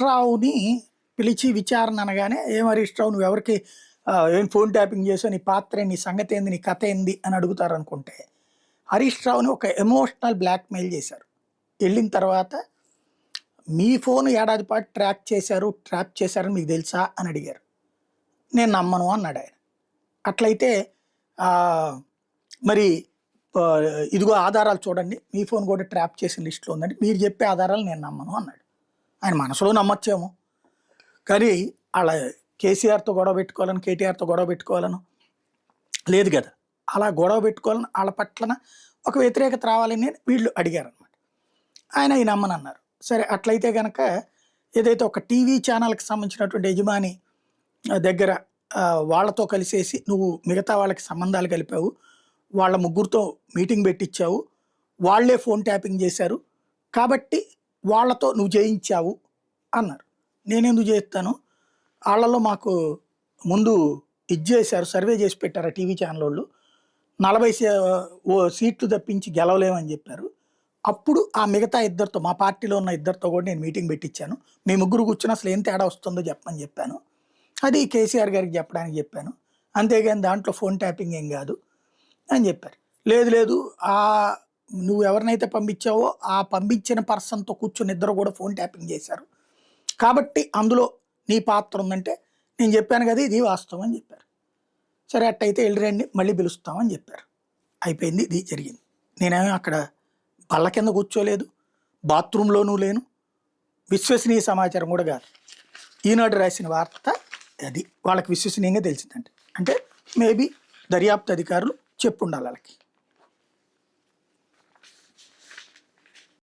రావుని పిలిచి విచారణ అనగానే ఏం హరీష్ రావు నువ్వు ఎవరికి ఏం ఫోన్ ట్యాపింగ్ చేసావు, నీ పాత్ర ఏంది, నీ సంగతి ఏంది, నీ కథ ఏంది అని అడుగుతారు అనుకుంటే, హరీష్ రావుని ఒక ఎమోషనల్ బ్లాక్మెయిల్ చేశారు. వెళ్ళిన తర్వాత మీ ఫోన్ ఏడాది పాటు ట్రాప్ చేశారని మీకు తెలుసా అని అడిగారు. నేను నమ్మను అన్నాడు ఆయన. అట్లయితే మరి ఇదిగో ఆధారాలు చూడండి, మీ ఫోన్ కూడా ట్రాప్ చేసిన లిస్టులో ఉందండి, మీరు చెప్పే ఆధారాలు నేను నమ్మను అన్నాడు. ఆయన మనసులో నమ్మచ్చేమో, కానీ అలా కేసీఆర్తో గొడవ పెట్టుకోవాలని, కేటీఆర్తో గొడవ పెట్టుకోవాలను లేదు కదా. అలా గొడవ పెట్టుకోవాలని వాళ్ళ పట్లన ఒక వ్యతిరేకత రావాలని వీళ్ళు అడిగారనమాట. ఆయన ఈ నమ్మనన్నారు. సరే అట్లయితే కనుక ఏదైతే ఒక టీవీ ఛానల్కి సంబంధించినటువంటి యజమాని దగ్గర వాళ్ళతో కలిసేసి నువ్వు మిగతా వాళ్ళకి సంబంధాలు కలిపావు, వాళ్ళ ముగ్గురితో మీటింగ్ పెట్టించావు, వాళ్లే ఫోన్ ట్యాపింగ్ చేశారు కాబట్టి వాళ్ళతో నువ్వు చేయించావు అన్నారు. నేనెందుకు చేస్తాను, వాళ్ళలో మాకు ముందు ఇది చేశారు, సర్వే చేసి పెట్టారు ఆ టీవీ ఛానల్ వాళ్ళు, 40 సీట్లు తప్పించి గెలవలేమని చెప్పారు. అప్పుడు ఆ మిగతా ఇద్దరితో, మా పార్టీలో ఉన్న ఇద్దరితో కూడా నేను మీటింగ్ పెట్టించాను, మీ ముగ్గురు కూర్చొని అసలు ఏం తేడా వస్తుందో చెప్పమని చెప్పాను, అది కేసీఆర్ గారికి చెప్పడానికి చెప్పాను, అంతేగాని దాంట్లో ఫోన్ ట్యాపింగ్ ఏం కాదు అని చెప్పారు. లేదు లేదు నువ్వు ఎవరినైతే పంపించావో ఆ పంపించిన పర్సన్తో కూర్చొని ఇద్దరు కూడా ఫోన్ ట్యాపింగ్ చేశారు కాబట్టి అందులో నీ పాత్ర ఉందంటే నేను చెప్పాను కదా ఇది వాస్తవం అని చెప్పారు. సరే అట్టయితే వెళ్ళిరండి మళ్ళీ పిలుస్తామని చెప్పారు. అయిపోయింది, ఇది జరిగింది. నేనేమో అక్కడ బల్ల కింద కూర్చోలేదు, బాత్రూంలోనూ లేను, విశ్వసనీయ సమాచారం కూడా కాదు. ఈనాడు రాసిన వార్త అది వాళ్ళకి విశ్వసనీయంగా తెలిసిందంటే, అంటే మేబీ దర్యాప్తు అధికారులు చెప్పుండాలి వాళ్ళకి.